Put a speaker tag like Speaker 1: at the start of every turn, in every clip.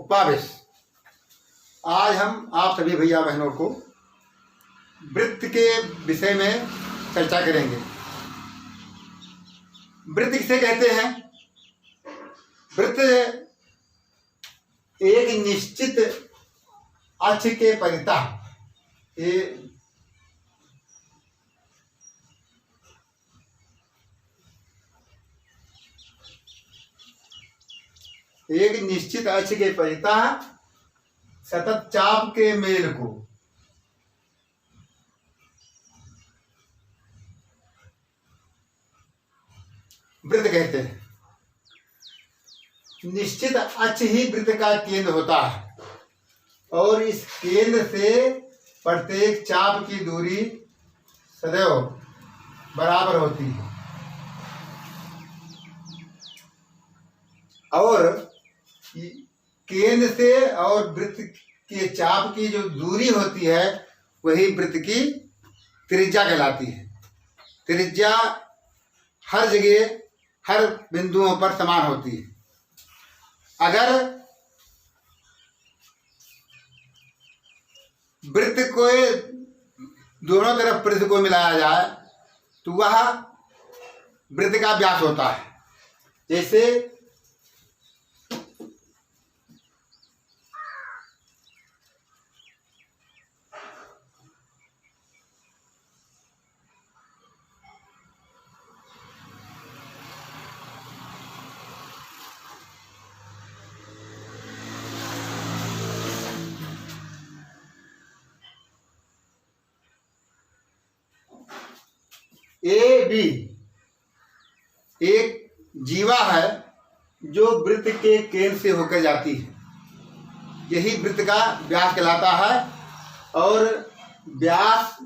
Speaker 1: उपावेश। आज हम आप सभी भैया बहनों को वृत्त के विषय में चर्चा करेंगे। वृत्त किसे कहते हैं? वृत्त एक निश्चित अक्ष के परितः एक निश्चित अक्ष के परितः सतत चाप के मेल को वृत्त कहते हैं। निश्चित अक्ष ही वृत्त का केंद्र होता है और इस केंद्र से प्रत्येक चाप की दूरी सदैव बराबर होती है और केंद्र से और वृत्त के चाप की जो दूरी होती है वही वृत्त की त्रिज्या कहलाती है। त्रिज्या हर जगह हर बिंदुओं पर समान होती है। अगर वृत्त को दोनों तरफ वृत्त को मिलाया जाए तो वह वृत्त का व्यास होता है। जैसे ए बी एक जीवा है जो वृत्त के केंद्र से होकर जाती है। यही वृत्त का व्यास कहलाता है और व्यास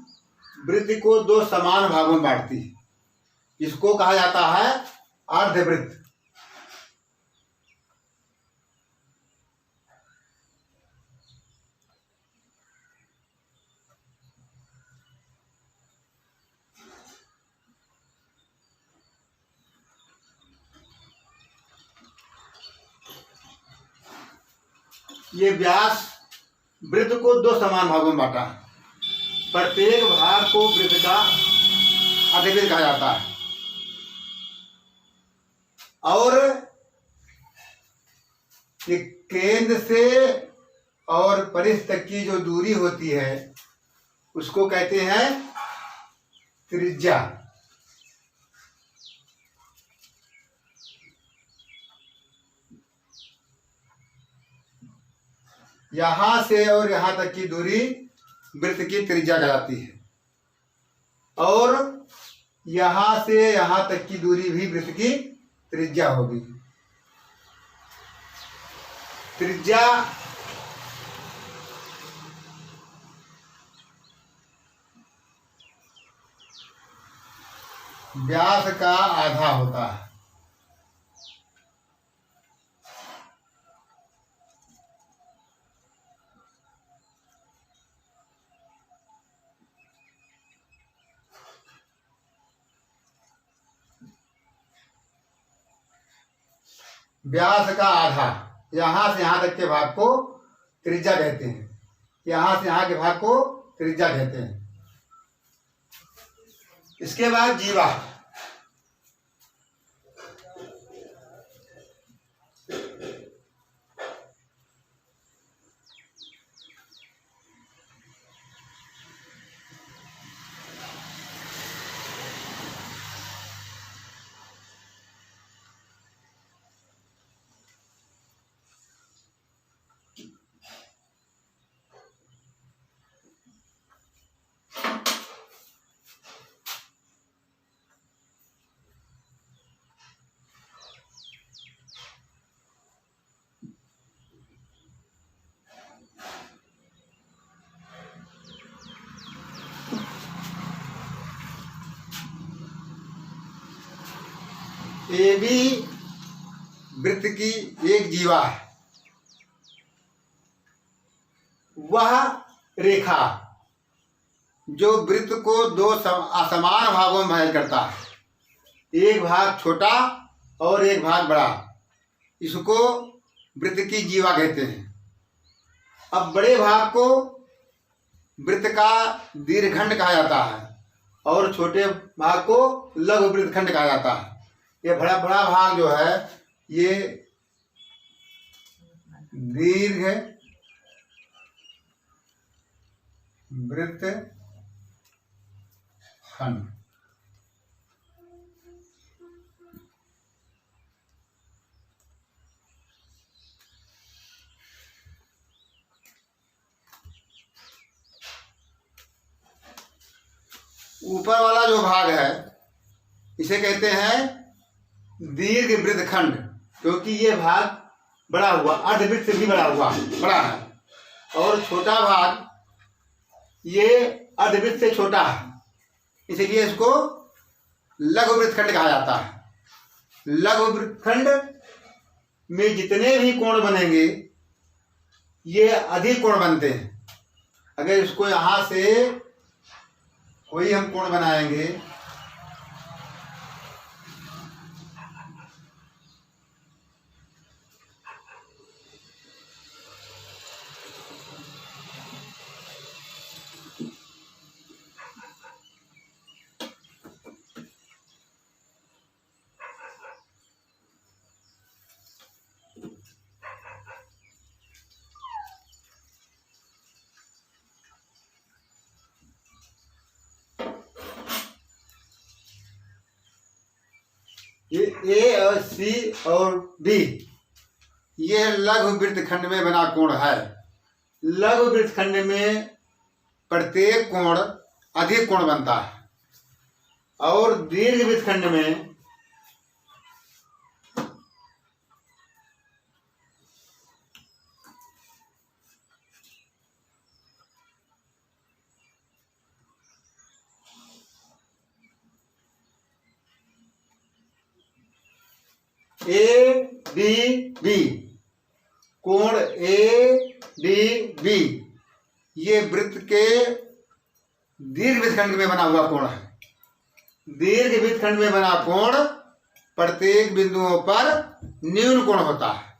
Speaker 1: वृत्त को दो समान भागों में बांटती है। इसको कहा जाता है अर्धवृत्त। ये व्यास वृत्त को दो समान भागों में बांटा है। प्रत्येक भाग को वृत्त का अर्धवृत्त कहा जाता है और ये केंद्र से और परिध तक की जो दूरी होती है उसको कहते हैं त्रिज्या। यहां से और यहां तक की दूरी वृत्त की त्रिज्या कहलाती है और यहां से यहां तक की दूरी भी वृत्त की त्रिज्या होगी। त्रिज्या व्यास का आधा होता है। व्यास का आधा, यहां से यहां तक के भाग को त्रिज्या कहते हैं। यहां से यहां के भाग को त्रिज्या कहते हैं। इसके बाद जीवा। ये भी वृत्त की एक जीवा है। वह रेखा जो वृत्त को दो असमान भागों में विभाजित करता है, एक भाग छोटा और एक भाग बड़ा, इसको वृत्त की जीवा कहते हैं। अब बड़े भाग को वृत्त का दीर्घखंड कहा जाता है और छोटे भाग को लघु वृत्तखंड कहा जाता है। ये बड़ा बड़ा भाग जो है ये दीर्घ वृत्तखंड। ऊपर वाला जो भाग है इसे कहते हैं दीर्घ वृत्तखंड, क्योंकि ये भाग बड़ा हुआ, अर्धवृत्त से भी बड़ा है, और छोटा भाग ये अर्धवृत्त से छोटा है, इसलिए इसको लघु वृत्तखंड कहा जाता है। लघु वृत्तखंड में जितने भी कोण बनेंगे ये अधिक कोण बनते हैं। अगर इसको यहाँ से कोई हम कोण बनाएंगे ये ए और सी और डी, ये लघु वृत्तखंड में बना कोण है। लघु वृत्तखंड में प्रत्येक कोण अधिक कोण बनता है और दीर्घ वृत्तखंड में ए डी बी, कोण ए डी बी ये वृत्त के दीर्घ वृत्तखंड में बना हुआ कोण है। दीर्घ वृत्तखंड में बना कोण प्रत्येक बिंदुओं पर न्यून कोण होता है।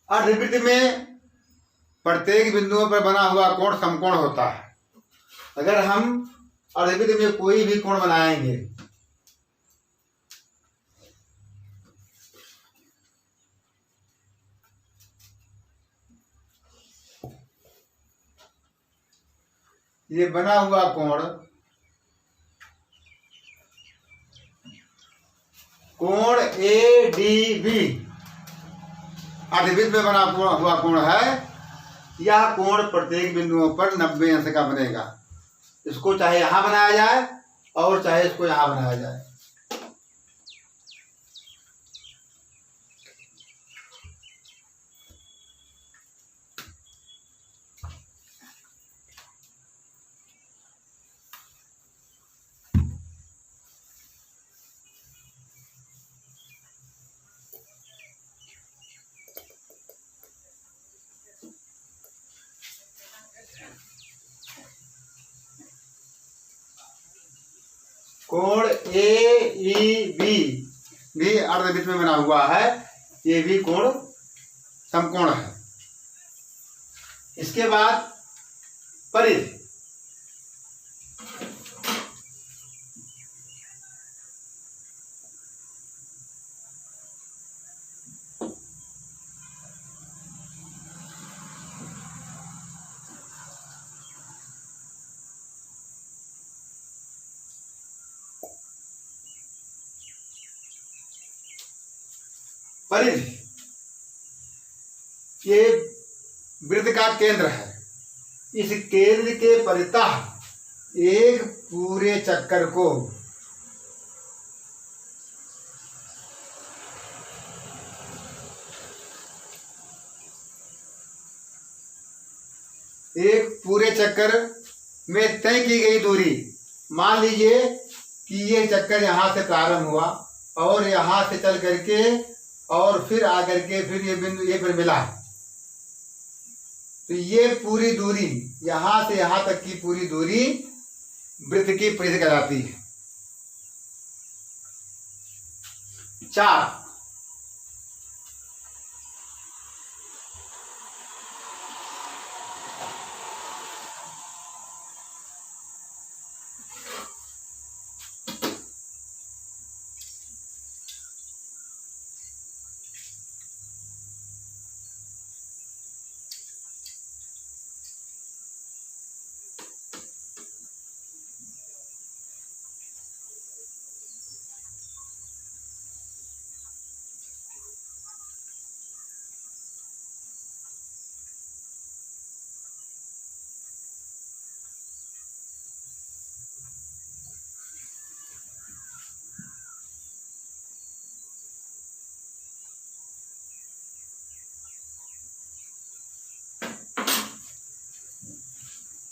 Speaker 1: अर्धवृत्त में प्रत्येक बिंदुओं पर बना हुआ कोण समकोण होता है। अगर हम अर्धवृत्त में कोई भी कोण बनाएंगे ये बना हुआ कोण कोण ए डी बी अर्धवृत्त में बना हुआ कोण है। यह कोण प्रत्येक बिंदुओं पर 90 अंश का बनेगा। इसको चाहे यहां बनाया जाए और चाहे इसको यहां बनाया जाए। कोण ए ई बी भी अर्धवृत्त में बना हुआ है। ये भी कोण समकोण है। इसके बाद परिधि, परिधि ये वृत्त का केंद्र है। इस केंद्र के परितः एक पूरे चक्कर को एक पूरे चक्कर में तय की गई दूरी, मान लीजिए कि ये चक्कर यहाँ से प्रारंभ हुआ और यहाँ से चल करके और फिर आकर के फिर ये बिंदु ए पर मिला, तो ये पूरी दूरी यहाँ से यहाँ तक की पूरी दूरी वृत्त की परिधि कहलाती है। 4,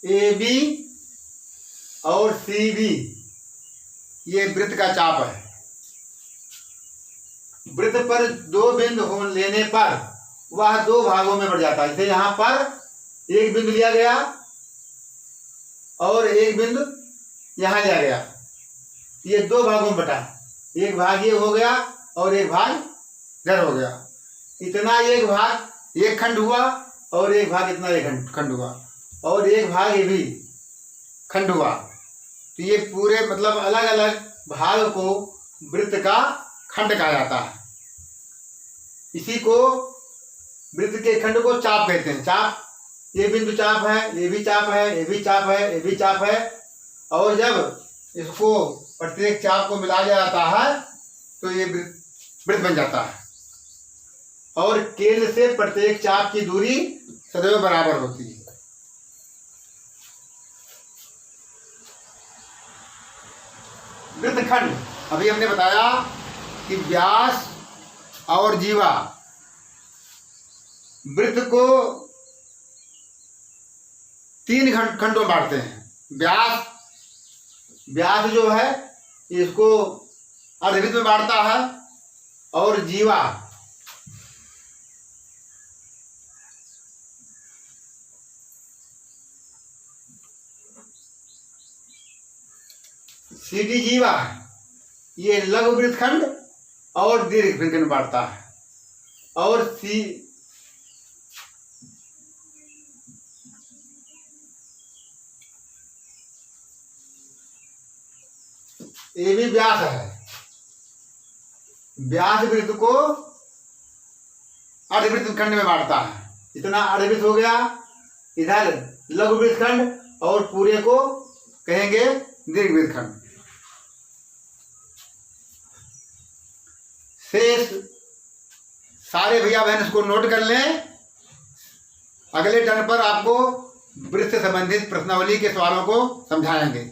Speaker 1: AB और CB ये वृत्त का चाप है। वृत्त पर 2 बिंदु लेने पर वह 2 भागों में बढ़ जाता है। जैसे यहाँ पर एक बिंदु लिया गया और एक बिंदु यहाँ लिया गया, ये 2 भागों में बटा, एक भाग ये हो गया और एक भाग इधर हो गया। इतना एक भाग एक खंड हुआ और एक भाग इतना एक खंड हुआ और एक भाग ये भी खंड हुआ। तो ये पूरे मतलब अलग अलग भाग को वृत्त का खंड कहा जाता है। इसी को वृत्त के खंड को चाप कहते हैं। चाप, ये बिंदु चाप है, ये भी चाप है, ये भी चाप है, ये भी चाप है, और जब इसको प्रत्येक चाप को मिला जाता है तो ये वृत्त बन जाता है। और केंद्र से प्रत्येक चाप की दूरी सदैव बराबर होती है। वृत्तखंड, अभी हमने बताया कि व्यास और जीवा वृत्त को 3 खंडों में बांटते हैं। व्यास जो है इसको अर्धवृत्त में बांटता है और जीवा सीधी जीवा ये लघु वृत्तखंड और दीर्घ वृत्तखंड में बांटता है। और ये भी व्यास है। व्यास वृत्त को अर्धवृत्त खंड में बांटता है। इतना अर्धवृत्त हो गया, इधर लघु वृत्तखंड और पूरे को कहेंगे दीर्घ वृत्तखंड। शेष सारे भैया बहन इसको नोट कर लें। अगले टर्न पर आपको वृत्त से संबंधित प्रश्नावली के सवालों को समझाएंगे।